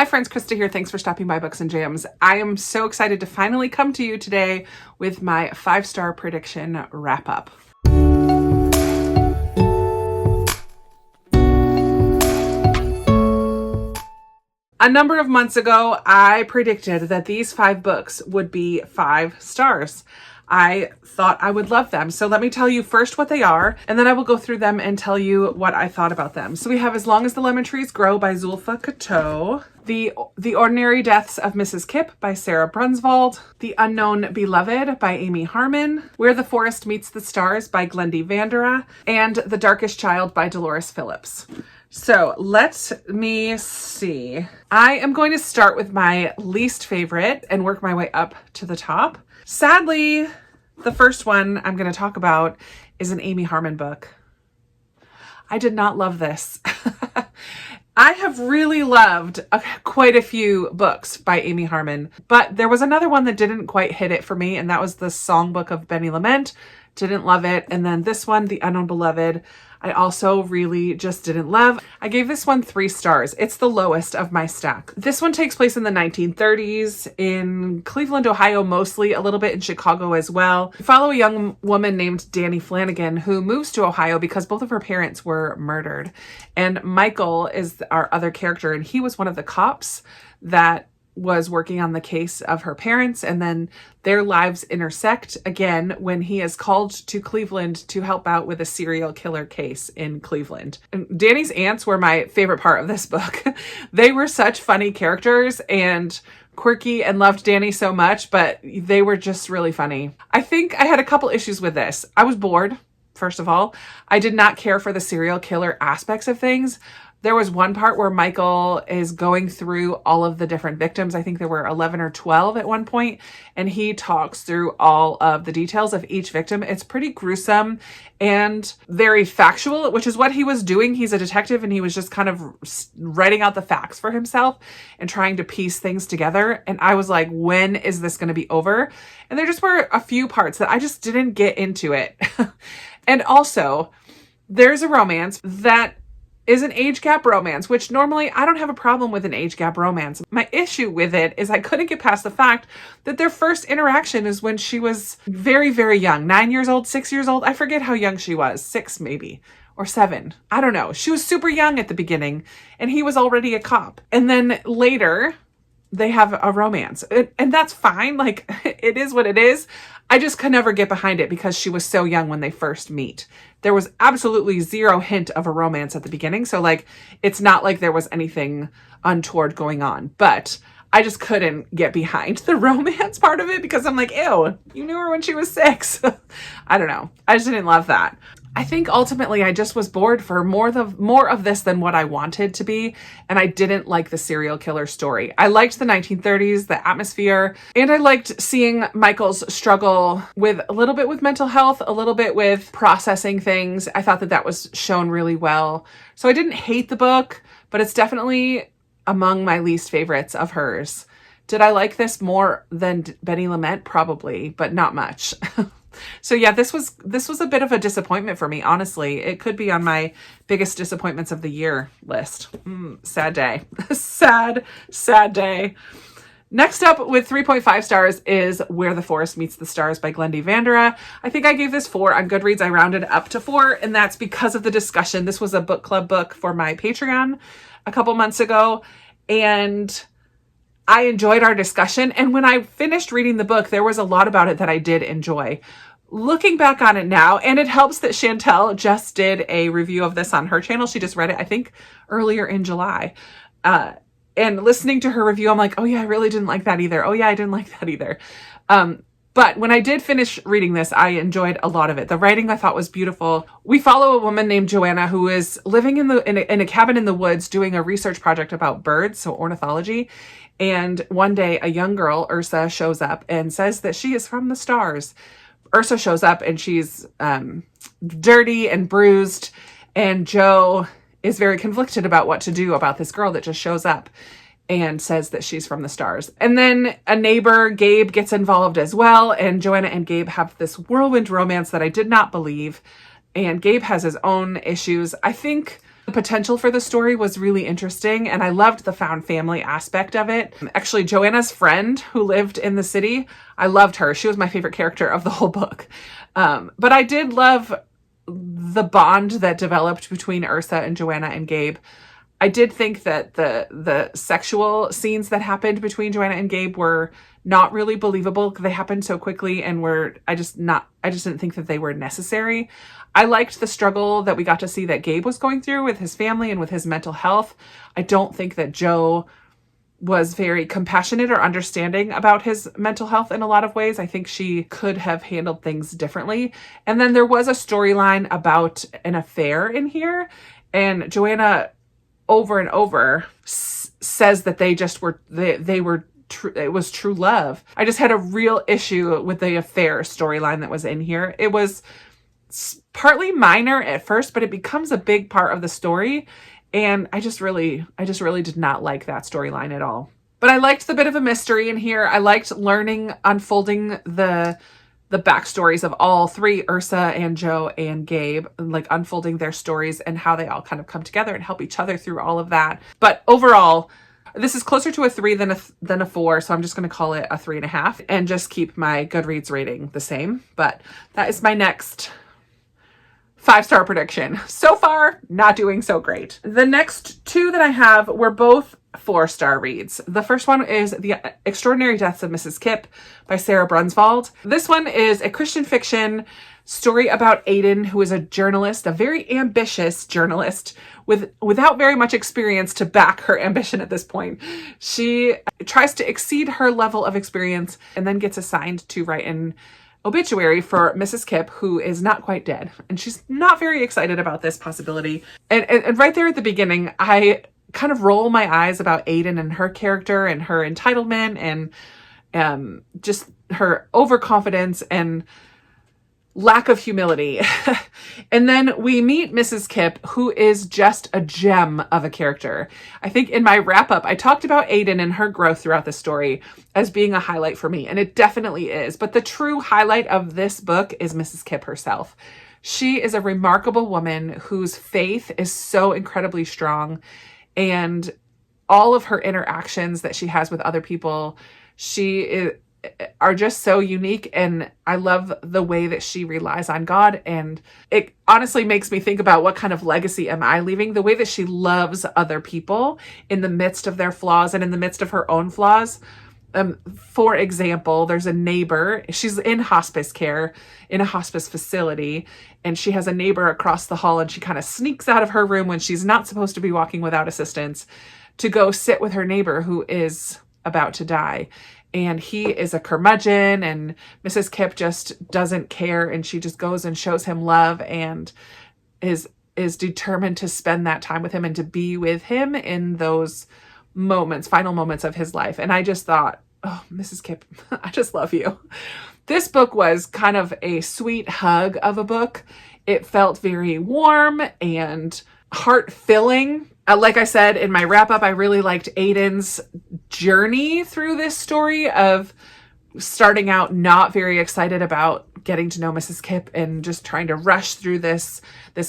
Hi friends, Krista here. Thanks for stopping by Books and Jams. I am so excited to finally come to you today with my 5-star prediction wrap up. A number of months ago, I predicted that these 5 books would be 5 stars. I thought I would love them. So let me tell you first what they are, and then I will go through them and tell you what I thought about them. So we have As Long as the Lemon Trees Grow by Zulfa Cato, The Ordinary Deaths of Mrs. Kipp by Sarah Brunswald, The Unknown Beloved by Amy Harmon, Where the Forest Meets the Stars by Glendy Vandera, and The Darkest Child by Dolores Phillips. So let me see. I am going to start with my least favorite and work my way up to the top. Sadly, the first one I'm going to talk about is an Amy Harmon book. I did not love this. I have really loved quite a few books by Amy Harmon, but there was another one that didn't quite hit it for me, and that was the Songbook of Benny Lament. Didn't love it. And then this one, The Unknown Beloved, I also really just didn't love. I gave this one 3 stars. It's the lowest of my stack. This one takes place in the 1930s in Cleveland, Ohio, mostly, a little bit in Chicago as well. We follow a young woman named Danny Flanagan who moves to Ohio because both of her parents were murdered. And Michael is our other character, and he was one of the cops that was working on the case of her parents, and then their lives intersect again when he is called to Cleveland to help out with a serial killer case in Cleveland. And Danny's aunts were my favorite part of this book. They were such funny characters and quirky and loved Danny so much, but they were just really funny. I think I had a couple issues with this. I was bored, first of all. I did not care for the serial killer aspects of things. There was one part where Michael is going through all of the different victims. I think there were 11 or 12 at one point, and he talks through all of the details of each victim. It's pretty gruesome and very factual, which is what he was doing. He's a detective, and he was just kind of writing out the facts for himself and trying to piece things together. And I was like, when is this going to be over? And there just were a few parts that I just didn't get into it. And also, there's a romance that is an age gap romance, which normally I don't have a problem with an age gap romance. My issue with it is I couldn't get past the fact that their first interaction is when she was very, very young, 9 years old, 6 years old. I forget how young she was, 6 maybe, or 7. I don't know. She was super young at the beginning, and he was already a cop. And then later they have a romance, and that's fine. Like, it is what it is. I just could never get behind it because she was so young when they first meet. There was absolutely zero hint of a romance at the beginning. So like, it's not like there was anything untoward going on, but I just couldn't get behind the romance part of it because I'm like, ew, you knew her when she was 6. I don't know. I just didn't love that. I think ultimately I just was bored for more of this than what I wanted to be, and I didn't like the serial killer story. I liked the 1930s, the atmosphere, and I liked seeing Michael's struggle with a little bit with mental health, a little bit with processing things. I thought that was shown really well. So I didn't hate the book, but it's definitely among my least favorites of hers. Did I like this more than Benny Lament? Probably, but not much. So yeah, this was a bit of a disappointment for me, honestly. It could be on my biggest disappointments of the year list. Sad day. sad day. Next up with 3.5 stars is Where the Forest Meets the Stars by Glendy Vandera. I think I gave this 4 on Goodreads. I rounded up to 4, and that's because of the discussion. This was a book club book for my Patreon a couple months ago, and I enjoyed our discussion. And when I finished reading the book, there was a lot about it that I did enjoy. Looking back on it now, and it helps that Chantel just did a review of this on her channel. She just read it, I think, earlier in July. And listening to her review, I'm like, oh yeah, I really didn't like that either. Oh yeah, I didn't like that either. But when I did finish reading this, I enjoyed a lot of it. The writing I thought was beautiful. We follow a woman named Joanna who is living in a cabin in the woods doing a research project about birds, so ornithology. And one day a young girl, Ursa, shows up and says that she is from the stars. Ursa shows up and she's dirty and bruised, and Joe is very conflicted about what to do about this girl that just shows up and says that she's from the stars. And then a neighbor, Gabe, gets involved as well, and Joanna and Gabe have this whirlwind romance that I did not believe, and Gabe has his own issues. I think The potential for the story was really interesting, and I loved the found family aspect of it. Actually, Joanna's friend who lived in the city, I loved her. She was my favorite character of the whole book. But I did love the bond that developed between Ursa and Joanna and Gabe. I did think that the sexual scenes that happened between Joanna and Gabe were not really believable. They happened so quickly and I just didn't think that they were necessary. I liked the struggle that we got to see that Gabe was going through with his family and with his mental health. I don't think that Jo was very compassionate or understanding about his mental health in a lot of ways. I think she could have handled things differently. And then there was a storyline about an affair in here, and Joanna over and over says that they just were, they were true. It was true love. I just had a real issue with the affair storyline that was in here. It was partly minor at first, but it becomes a big part of the story. And I just really did not like that storyline at all. But I liked the bit of a mystery in here. I liked unfolding the backstories of all three, Ursa and Jo and Gabe, like unfolding their stories and how they all kind of come together and help each other through all of that. But overall, this is closer to a 3 than a 4, so I'm just going to call it a 3.5 and just keep my Goodreads rating the same. But that is my next 5-star prediction. So far, not doing so great. The next 2 that I have were both 4-star reads. The first one is The Extraordinary Deaths of Mrs. Kipp by Sarah Brunswald. This one is a Christian fiction story about Aiden, who is a journalist, a very ambitious journalist without very much experience to back her ambition at this point. She tries to exceed her level of experience and then gets assigned to write an obituary for Mrs. Kipp, who is not quite dead. And she's not very excited about this possibility. And right there at the beginning, I kind of roll my eyes about Aiden and her character and her entitlement and just her overconfidence and lack of humility. And then we meet Mrs. Kipp, who is just a gem of a character. I think in my wrap up, I talked about Aiden and her growth throughout the story as being a highlight for me, and it definitely is. But the true highlight of this book is Mrs. Kipp herself. She is a remarkable woman whose faith is so incredibly strong, and all of her interactions that she has with other people, are just so unique, and I love the way that she relies on God. And it honestly makes me think about what kind of legacy am I leaving? The way that she loves other people in the midst of their flaws and in the midst of her own flaws. For example, there's a neighbor, she's in hospice care in a hospice facility, and she has a neighbor across the hall, and she kind of sneaks out of her room when she's not supposed to be walking without assistance to go sit with her neighbor who is about to die. And he is a curmudgeon, and Mrs. Kipp just doesn't care, and she just goes and shows him love and is determined to spend that time with him and to be with him in those moments, final moments of his life. And I just thought, oh, Mrs. Kipp, I just love you. This book was kind of a sweet hug of a book. It felt very warm and heart-filling. Like I said in my wrap up, I really liked Aiden's journey through this story of starting out not very excited about getting to know Mrs. Kipp and just trying to rush through this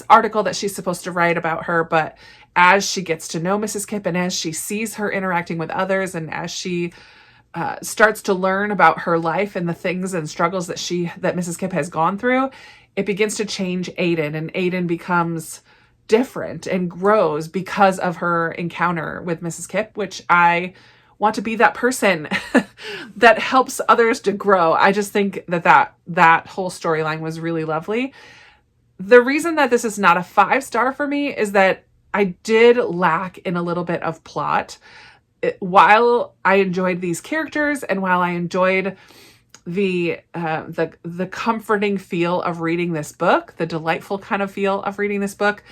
article that she's supposed to write about her. But as she gets to know Mrs. Kipp and as she sees her interacting with others and as she starts to learn about her life and the things and struggles that Mrs. Kipp has gone through, it begins to change Aiden, and Aiden becomes different and grows because of her encounter with Mrs. Kipp, which I want to be that person that helps others to grow. I just think that whole storyline was really lovely. The reason that this is not a 5-star for me is that I did lack in a little bit of plot. While I enjoyed these characters and while I enjoyed the comforting feel of reading this book, the delightful kind of feel of reading this book,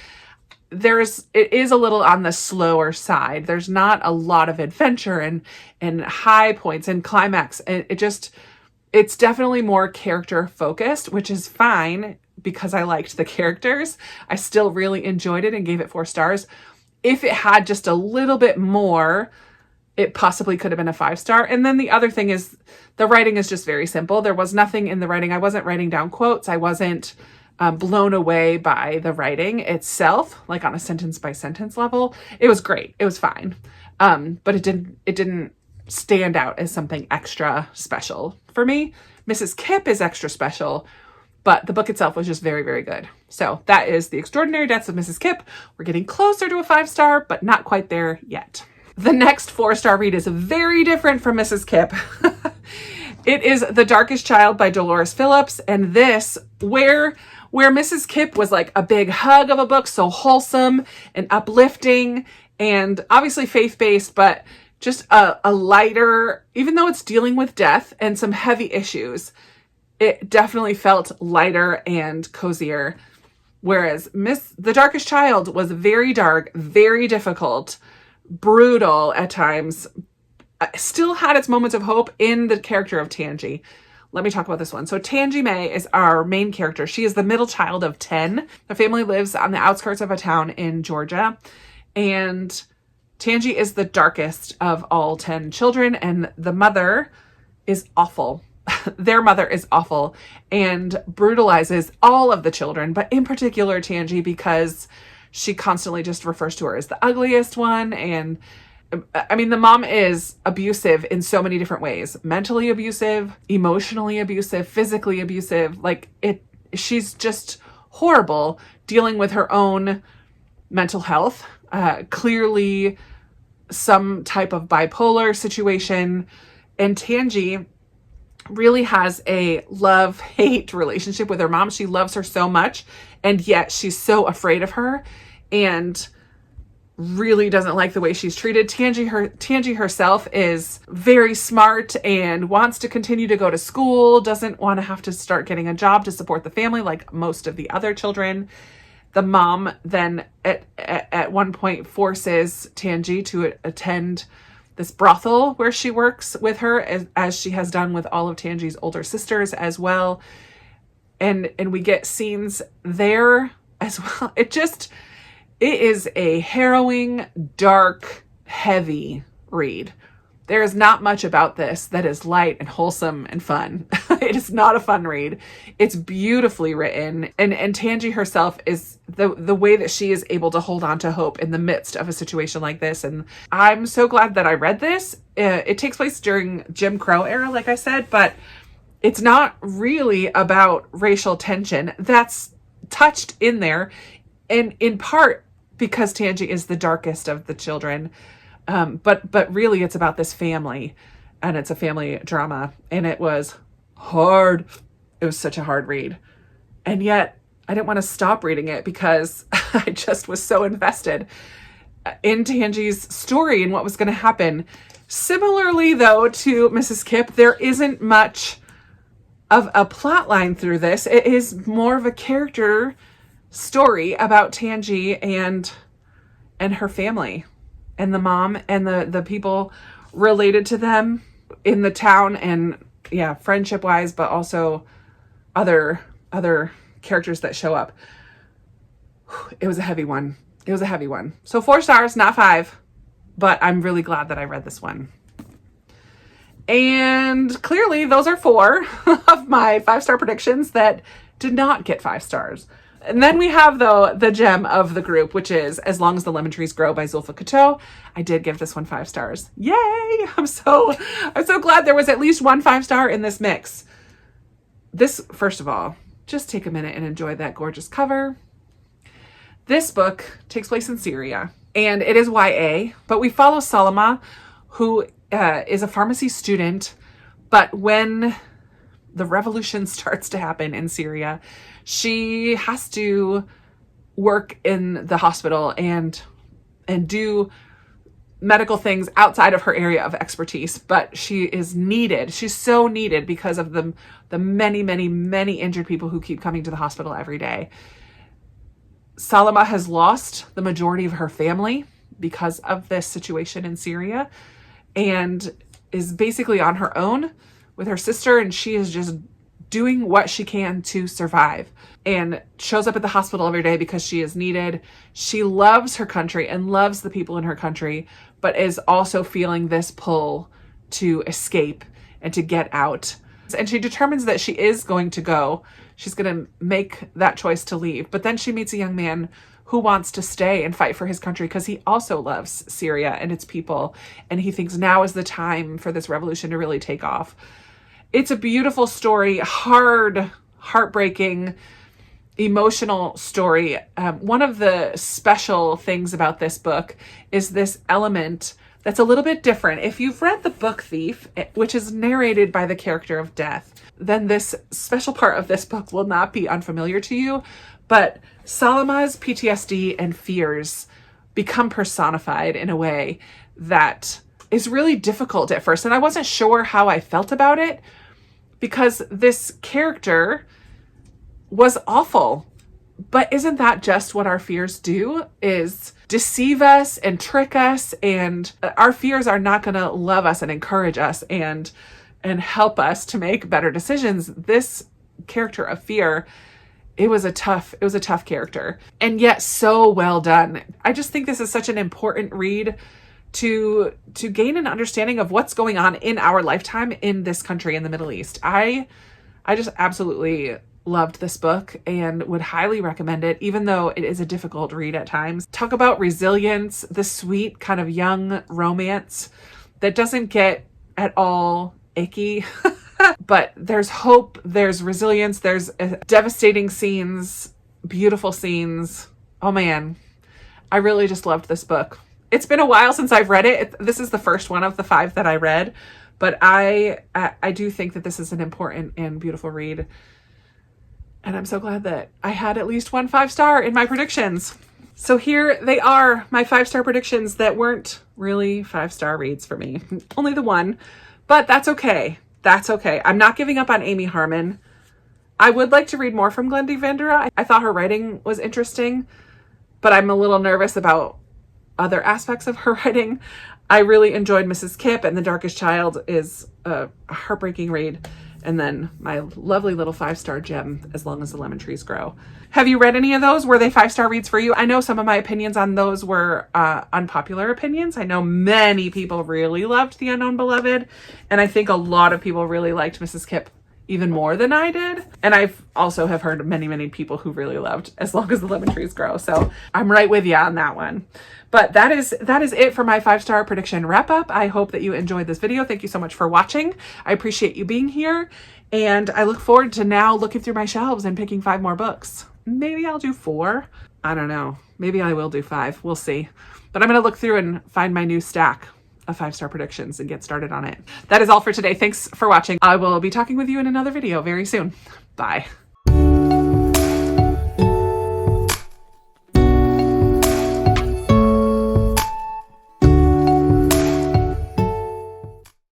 it is a little on the slower side. There's not a lot of adventure and high points and climax. It's definitely more character focused, which is fine because I liked the characters. I still really enjoyed it and gave it 4 stars. If it had just a little bit more, it possibly could have been a 5-star. And then the other thing is the writing is just very simple. There was nothing in the writing. I wasn't writing down quotes. I wasn't blown away by the writing itself, like on a sentence by sentence level. It was great. It was fine. But it didn't stand out as something extra special for me. Mrs. Kipp is extra special, but the book itself was just very, very good. So that is The Extraordinary Deaths of Mrs. Kipp. We're getting closer to a 5-star, but not quite there yet. The next 4-star read is very different from Mrs. Kipp. It is The Darkest Child by Dolores Phillips. And this, where Mrs. Kipp was like a big hug of a book, so wholesome and uplifting and obviously faith-based, but just a lighter, even though it's dealing with death and some heavy issues, it definitely felt lighter and cozier. Whereas The Darkest Child was very dark, very difficult, brutal at times, still had its moments of hope in the character of Tangi. Let me talk about this one. So Tangi May is our main character. She is the middle child of 10. The family lives on the outskirts of a town in Georgia. And Tangi is the darkest of all 10 children. And the mother is awful. Their mother is awful and brutalizes all of the children, but in particular Tangi, because she constantly just refers to her as the ugliest one. And I mean, the mom is abusive in so many different ways. Mentally abusive, emotionally abusive, physically abusive. She's just horrible dealing with her own mental health. Clearly some type of bipolar situation. And Tangi really has a love-hate relationship with her mom. She loves her so much, and yet she's so afraid of her and really doesn't like the way she's treated. Tangi herself is very smart and wants to continue to go to school, doesn't want to have to start getting a job to support the family like most of the other children. The mom then at one point forces Tangi to attend this brothel where she works with her, as she has done with all of Tangi's older sisters as well. And we get scenes there as well. It is a harrowing, dark, heavy read. There is not much about this that is light and wholesome and fun. It is not a fun read. It's beautifully written. And Tangi herself is the way that she is able to hold on to hope in the midst of a situation like this. And I'm so glad that I read this. It takes place during Jim Crow era, like I said, but it's not really about racial tension. That's touched in there, and in part because Tangi is the darkest of the children. But really it's about this family, and it's a family drama, and it was hard. It was such a hard read. And yet I didn't want to stop reading it because I just was so invested in Tangi's story and what was going to happen. Similarly, though, to Mrs. Kipp, there isn't much of a plot line through this. It is more of a character story about Tangi and her family and the mom and the people related to them in the town, and yeah, friendship wise, but also other characters that show up. It was a heavy one. So 4 stars, not 5, but I'm really glad that I read this one. And clearly those are 4 of my 5-star predictions that did not get 5 stars. And then we have, though, the gem of the group, which is As Long as the Lemon Trees Grow by Zulfa Kato. I did give this one 5 stars. Yay! I'm so glad there was at least one 5-star in this mix. This, first of all, just take a minute and enjoy that gorgeous cover. This book takes place in Syria, and it is YA, but we follow Salama, who is a pharmacy student, but when the revolution starts to happen in Syria, she has to work in the hospital and do medical things outside of her area of expertise, but she is needed. She's so needed because of the many, many, many injured people who keep coming to the hospital every day. Salama has lost the majority of her family because of this situation in Syria, and is basically on her own with her sister, and she is just doing what she can to survive, and shows up at the hospital every day because she is needed. She loves her country and loves the people in her country, but is also feeling this pull to escape and to get out. And she determines that she is going to go. She's going to make that choice to leave. But then she meets a young man who wants to stay and fight for his country because he also loves Syria and its people. And he thinks now is the time for this revolution to really take off. It's a beautiful story, hard, heartbreaking, emotional story. One of the special things about this book is this element that's a little bit different. If you've read the book Thief, which is narrated by the character of Death, then this special part of this book will not be unfamiliar to you. But Salama's PTSD and fears become personified in a way that is really difficult at first. And I wasn't sure how I felt about it because this character was awful. But isn't that just what our fears do? Is deceive us and trick us, and our fears are not going to love us and encourage us and help us to make better decisions. This character of fear, it was a tough character, and yet so well done. I just think this is such an important read to gain an understanding of what's going on in our lifetime in this country in the Middle East. I just absolutely loved this book and would highly recommend it, even though it is a difficult read at times. Talk about resilience, the sweet kind of young romance that doesn't get at all icky, but there's hope, there's resilience, there's devastating scenes, beautiful scenes. Oh man, I really just loved this book. It's been a while since I've read it. This is the first one of the 5 that I read, but I do think that this is an important and beautiful read. And I'm so glad that I had at least one 5-star in my predictions. So here they are, my 5-star predictions that weren't really 5-star reads for me. Only the one, but that's okay. That's okay. I'm not giving up on Amy Harmon. I would like to read more from Glendy Vandera. I thought her writing was interesting, but I'm a little nervous about other aspects of her writing. I really enjoyed Mrs. Kipp, and The Darkest Child is a heartbreaking read. And then my lovely little 5-star gem, As Long as the Lemon Trees Grow. Have you read any of those? Were they 5-star reads for you? I know some of my opinions on those were unpopular opinions. I know many people really loved The Unknown Beloved. And I think a lot of people really liked Mrs. Kipp even more than I did. And I've also have heard many, many people who really loved As Long as the Lemon Trees Grow. So I'm right with you on that one. But that is it for my 5-star prediction wrap up. I hope that you enjoyed this video. Thank you so much for watching. I appreciate you being here. And I look forward to now looking through my shelves and picking 5 more books. Maybe I'll do 4. I don't know. Maybe I will do 5. We'll see. But I'm going to look through and find my new stack of 5-star predictions and get started on it. That is all for today. Thanks for watching. I will be talking with you in another video very soon. Bye.